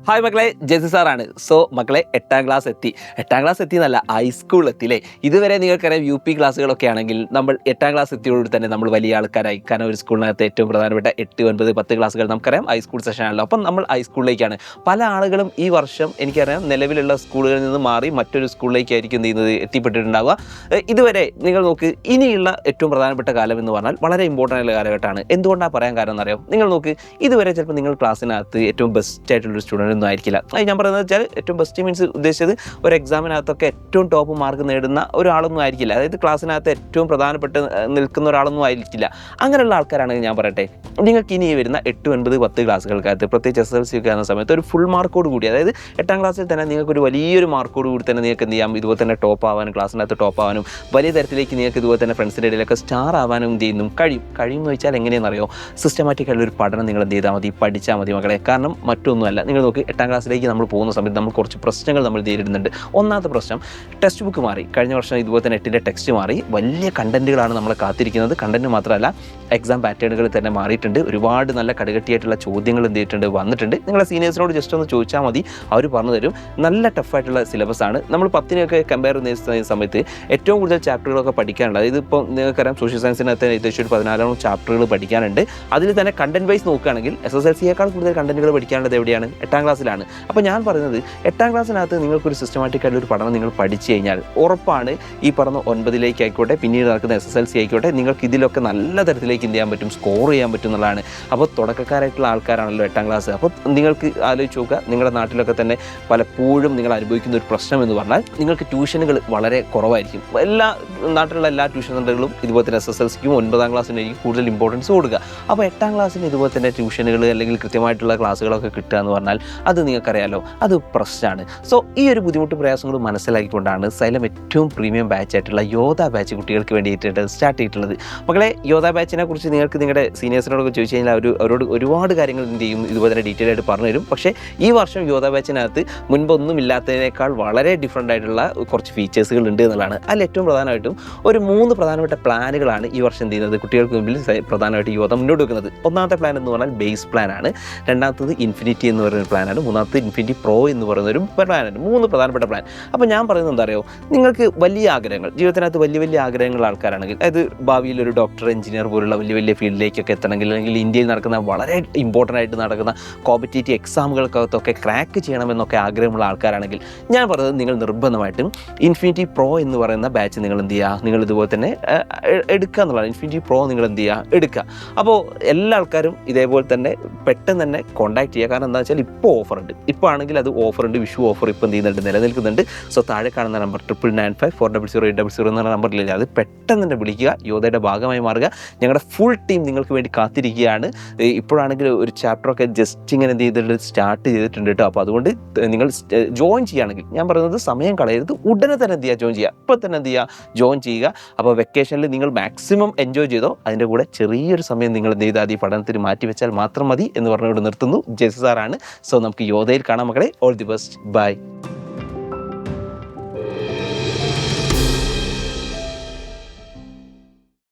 Hi മക്കളെ, ജെസി സാറാണ്. So മക്കളെ, എട്ടാം ക്ലാസ് എത്തി എന്നല്ല, ഹൈസ്കൂൾ എത്തിയില്ലേ. ഇതുവരെ നിങ്ങൾക്കറിയാം UP ക്ലാസ്സുകളൊക്കെ ആണെങ്കിൽ നമ്മൾ എട്ടാം ക്ലാസ് എത്തിയോട് തന്നെ നമ്മൾ വലിയ ആൾക്കാരായി. കാരണം ഒരു സ്കൂളിനകത്ത് ഏറ്റവും പ്രധാനപ്പെട്ട 8, 9, 10 ക്ലാസ്സുകൾ നമുക്കറിയാം ഹൈസ്കൂൾ സെഷനാണല്ലോ. അപ്പം നമ്മൾ ഹൈസ്കൂളിലേക്കാണ്. പല ആളുകളും ഈ വർഷം എനിക്കറിയാം നിലവിലുള്ള സ്കൂളുകളിൽ നിന്ന് മാറി മറ്റൊരു സ്കൂളിലേക്കായിരിക്കും എന്ത് ചെയ്യുന്നത്, എത്തിപ്പെട്ടിട്ടുണ്ടാവുക. ഇതുവരെ നിങ്ങൾ നോക്ക്, ഇനിയുള്ള ഏറ്റവും പ്രധാനപ്പെട്ട കാലം എന്ന് പറഞ്ഞാൽ വളരെ ഇമ്പോർട്ടൻ്റ് ആയിട്ടുള്ള കാലഘട്ടമാണ്. എന്തുകൊണ്ടാണ് പറയാൻ കാരണം എന്നറിയാം? നിങ്ങൾ നോക്ക്, ഇതുവരെ ചിലപ്പോൾ നിങ്ങൾ ക്ലാസ്സിനകത്ത് ഏറ്റവും ബെസ്റ്റ് ആയിട്ടുള്ളൊരു സ്റ്റുഡൻ്റ് ഒന്നും ആയിരിക്കില്ല. അത് ഞാൻ പറയുന്നത് വെച്ചാൽ ഏറ്റവും ബെസ്റ്റ് മീൻസ് ഉദ്ദേശിച്ചത് ഒരു എക്സാമിനകത്തൊക്കെ ഏറ്റവും ടോപ്പ് മാർക്ക് നേടുന്ന ഒരാളൊന്നും ആയിരിക്കില്ല. അതായത് ക്ലാസ്സിനകത്ത് ഏറ്റവും പ്രധാനപ്പെട്ട് നിൽക്കുന്ന ഒരാളൊന്നും ആയിരിക്കില്ല. അങ്ങനെയുള്ള ആൾക്കാരാണെങ്കിൽ ഞാൻ പറയട്ടെ, നിങ്ങൾക്ക് ഇനി വരുന്ന 8, 9, 10 ക്ലാസ്സുകൾക്കകത്ത് പ്രത്യേകിച്ച് SSLC ഒക്കെ ആകുന്ന സമയത്ത് ഒരു ഫുൾ മാർക്കോട് കൂടി, അതായത് എട്ടാം ക്ലാസ്സിൽ തന്നെ നിങ്ങൾക്കൊരു വലിയൊരു മാർക്കോട് കൂടി തന്നെ നിങ്ങൾക്ക് എന്ത് ചെയ്യാം, ഇതുപോലെ തന്നെ ടോപ്പ് ആവാനും ക്ലാസ്സിനകത്ത് ടോപ്പ് ആവാനും വലിയ തരത്തിലേക്ക് നിങ്ങൾക്ക് ഇതുപോലെ തന്നെ ഫ്രണ്ട്സിൻ്റെ ഇടയിലൊക്കെ സ്റ്റാർ ആവാനും എന്ത് ചെയ്യുന്നു കഴിയും എന്ന് വെച്ചാൽ എങ്ങനെയെന്നറിയോ? സിസ്റ്റമാറ്റിക് ആയിട്ടുള്ള ഒരു പഠനം നിങ്ങൾ എന്ത് ചെയ്താൽ മതി, പഠിച്ചാൽ മതി മക്കളെ. കാരണം മറ്റൊന്നുമല്ല, നിങ്ങൾ നോക്ക്, എട്ടാം ക്ലാസ്സിലേക്ക് നമ്മൾ പോകുന്ന സമയത്ത് നമ്മൾ കുറച്ച് പ്രശ്നങ്ങൾ നമ്മൾ നേരിടുന്നുണ്ട്. ഒന്നാമത്തെ പ്രശ്നം, ടെക്സ്റ്റ് ബുക്ക് മാറി. കഴിഞ്ഞ വർഷം ഇതുപോലെ തന്നെ 8ൻ്റെ ടെക്സ്റ്റ് മാറി. വലിയ കണ്ടന്റുകളാണ് നമ്മളെ കാത്തിരിക്കുന്നത്. കണ്ടന്റ് മാത്രമല്ല, എക്സാം പാറ്റേണുകൾ തന്നെ മാറിയിട്ടുണ്ട്. ഒരുപാട് നല്ല കടുകട്ടിയായിട്ടുള്ള ചോദ്യങ്ങൾ എന്ത് ചെയ്തിട്ടുണ്ട്, വന്നിട്ടുണ്ട്. നിങ്ങളെ സീനിയേഴ്സിനോട് ജസ്റ്റ് ഒന്ന് ചോദിച്ചാൽ മതി, അവർ പറഞ്ഞു തരും. നല്ല ടഫായിട്ടുള്ള സിലബസ് ആണ്. നമ്മൾ 10നെയൊക്കെ കമ്പയർ ചെയ്യുന്ന സമയത്ത് ഏറ്റവും കൂടുതൽ ചാപ്റ്ററുകളൊക്കെ പഠിക്കാനുണ്ട്. അതായത് ഇപ്പോൾ നിങ്ങൾക്കറിയാം സോഷ്യൽ സയൻസിനകത്ത് ഏകദേശം 14 ചാപ്റ്ററുകൾ പഠിക്കാനുണ്ട്. അതിൽ തന്നെ കണ്ടന്റ് വൈസ് നോക്കുകയാണെങ്കിൽ SSLCയേക്കാൾ കൂടുതൽ കണ്ടന്റുകൾ പഠിക്കാനുള്ളത് എവിടെയാണ്? എട്ടാം ക്ലാസ്സിലാണ്. അപ്പോൾ ഞാൻ പറയുന്നത്, എട്ടാം ക്ലാസ്സിനകത്ത് നിങ്ങൾക്കൊരു സിസ്റ്റമാറ്റിക് ആയിട്ടൊരു പഠനം നിങ്ങൾ പഠിച്ചു കഴിഞ്ഞാൽ ഉറപ്പാണ് ഈ പറഞ്ഞ 9ലേക്ക് ആയിക്കോട്ടെ, പിന്നീട് നടക്കുന്ന SSLC ആയിക്കോട്ടെ, നിങ്ങൾക്ക് ഇതിലൊക്കെ നല്ല തരത്തിലേക്ക് എന്ത് ചെയ്യാൻ പറ്റും, സ്കോർ ചെയ്യാൻ പറ്റും എന്നുള്ളതാണ്. അപ്പോൾ തുടക്കക്കാരായിട്ടുള്ള ആൾക്കാരാണല്ലോ എട്ടാം ക്ലാസ്. അപ്പോൾ നിങ്ങൾക്ക് ആലോചിച്ച് നോക്കുക, നിങ്ങളുടെ നാട്ടിലൊക്കെ തന്നെ പലപ്പോഴും നിങ്ങൾ അനുഭവിക്കുന്ന ഒരു പ്രശ്നം എന്ന് പറഞ്ഞാൽ നിങ്ങൾക്ക് ട്യൂഷനുകൾ വളരെ കുറവായിരിക്കും. നാട്ടിലുള്ള എല്ലാ ട്യൂഷൻ സെൻ്ററുകളും ഇതുപോലെ തന്നെ SSLCക്കും 9ാം ക്ലാസ്സിനായിരിക്കും കൂടുതൽ ഇമ്പോർട്ടൻസ് കൊടുക്കുക. അപ്പോൾ എട്ടാം ക്ലാസ്സിന് ഇതുപോലെ തന്നെ ട്യൂഷനുകൾ അല്ലെങ്കിൽ കൃത്യമായിട്ടുള്ള ക്ലാസ്സുകളൊക്കെ കിട്ടുക എന്ന് പറഞ്ഞാൽ അത് നിങ്ങൾക്കറിയാലോ, അത് പ്രശ്നമാണ്. സോ ഈ ഒരു ബുദ്ധിമുട്ട് പ്രയാസങ്ങൾ മനസ്സിലാക്കിക്കൊണ്ടാണ് സൈലം ഏറ്റവും പ്രീമിയം ബാച്ചായിട്ടുള്ള യോധ ബാച്ച് കുട്ടികൾക്ക് വേണ്ടിയിട്ട് സ്റ്റാർട്ട് ചെയ്തിട്ടുള്ളത്. മക്കളെ, യോധ ബാച്ചിനെ കുറിച്ച് നിങ്ങൾക്ക് നിങ്ങളുടെ സീനിയേഴ്സിനോടൊക്കെ ചോദിച്ചു കഴിഞ്ഞാൽ അവരോട് ഒരുപാട് കാര്യങ്ങൾ എന്ത് ചെയ്യും, ഇതുപോലെ തന്നെ ഡീറ്റെയിൽ ആയിട്ട് പറഞ്ഞു തരും. പക്ഷേ ഈ വർഷം യോധ ബാച്ചിനകത്ത് മുൻപൊന്നും ഇല്ലാത്തതിനേക്കാൾ വളരെ ഡിഫറൻ്റ് ആയിട്ടുള്ള കുറച്ച് ഫീച്ചേഴ്സുകൾ ഉണ്ട് എന്നുള്ളതാണ്. അതിൽ ഏറ്റവും പ്രധാനമായിട്ടും ഒരു 3 പ്രധാനപ്പെട്ട പ്ലാനുകളാണ് ഈ വർഷം എന്ത് ചെയ്യുന്നത്, കുട്ടികൾക്ക് മുമ്പിൽ പ്രധാനമായിട്ട് യോധ മുന്നോട്ട് വെക്കുന്നത്. ഒന്നാമത്തെ പ്ലാൻ എന്ന് പറഞ്ഞാൽ ബേസ് പ്ലാനാണ്. രണ്ടാമത്തത് ഇൻഫിനിറ്റി എന്ന് പറയുന്ന പ്ലാനാണ്. മൂന്നാമത്തെ ഇൻഫിനിറ്റി പ്രോ എന്ന് പറയുന്നൊരു പ്ലാനാണ്. 3 പ്രധാനപ്പെട്ട പ്ലാൻ. അപ്പോൾ ഞാൻ പറയുന്നത് എന്താ അറിയോ, നിങ്ങൾക്ക് വലിയ ആഗ്രഹങ്ങൾ, ജീവിതത്തിനകത്ത് വലിയ ആഗ്രഹങ്ങളുള്ള ആൾക്കാരാണെങ്കിൽ, അതായത് ഭാവിയിൽ ഒരു ഡോക്ടർ, എഞ്ചിനീയർ പോലുള്ള വലിയ ഫീൽഡിലേക്കൊക്കെ എത്തണമെങ്കിൽ, അല്ലെങ്കിൽ ഇന്ത്യയിൽ നടക്കുന്ന വളരെ ഇമ്പോർട്ടൻ്റ് ആയിട്ട് നടക്കുന്ന കോമ്പറ്റേറ്റീവ് എക്സാമുകൾക്കകത്തൊക്കെ ക്രാക്ക് ചെയ്യണമെന്നൊക്കെ ആഗ്രഹമുള്ള ആൾക്കാരാണെങ്കിൽ ഞാൻ പറയുന്നത്, നിങ്ങൾ നിർബന്ധമായിട്ടും ഇൻഫിനിറ്റി പ്രോ എന്ന് പറയുന്ന ബാച്ച് നിങ്ങൾ എന്ത് ചെയ്യുക, നിങ്ങൾ ഇതുപോലെ തന്നെ എടുക്കുക എന്നുള്ളതാണ്. ഇൻഫിനിറ്റി പ്രോ നിങ്ങൾ എന്ത് ചെയ്യുക, എടുക്കുക. അപ്പോൾ എല്ലാ ആൾക്കാരും ഇതേപോലെ തന്നെ പെട്ടെന്ന് തന്നെ കോൺടാക്ട് ചെയ്യുക. കാരണം എന്താ വെച്ചാൽ ഇപ്പോൾ ഓഫർ ഉണ്ട്. ഇപ്പോൾ ആണെങ്കിൽ അത് ഓഫർ ഉണ്ട്, വിഷു ഓഫർ ഇപ്പോൾ എന്ത് ചെയ്യുന്നുണ്ട്, നിലനിൽക്കുന്നുണ്ട്. സോ താഴെ കാണുന്ന നമ്പർ 9995400800 എന്ന നമ്പറിലില്ല, അത് പെട്ടെന്ന് തന്നെ വിളിക്കുക, യോധയുടെ ഭാഗമായി മാറുക. ഞങ്ങളുടെ ഫുൾ ടീം നിങ്ങൾക്ക് വേണ്ടി കാത്തിരിക്കുകയാണ്. ഇപ്പോഴാണെങ്കിൽ ഒരു ചാപ്റ്ററൊക്കെ ജസ്റ്റ് ഇങ്ങനെ എന്ത് ചെയ്തിട്ട് സ്റ്റാർട്ട് ചെയ്തിട്ടുണ്ട് കേട്ടോ. അപ്പോൾ അതുകൊണ്ട് നിങ്ങൾ ജോയിൻ ചെയ്യുകയാണെങ്കിൽ ഞാൻ പറയുന്നത് സമയം കളയരുത്, ഉടനെ തന്നെ എന്ത് ചെയ്യുക, ജോയിൻ ചെയ്യുക. ഇപ്പോൾ തന്നെ എന്ത് ചെയ്യുക, ജോയിൻ ചെയ്യുക. അപ്പോൾ വെക്കേഷനിൽ നിങ്ങൾ മാക്സിമം എൻജോയ് ചെയ്തോ. അതിൻ്റെ കൂടെ ചെറിയൊരു സമയം നിങ്ങൾ എന്ത് ചെയ്താൽ ഈ പഠനത്തിന് മാറ്റി വെച്ചാൽ മാത്രം മതി എന്ന് പറഞ്ഞുകൊണ്ട് നിർത്തുന്നു. ജെസി സാറാണ്. സോ നമുക്ക് യോധയിൽ കാണാം മക്കളെ. All the best. ബൈ.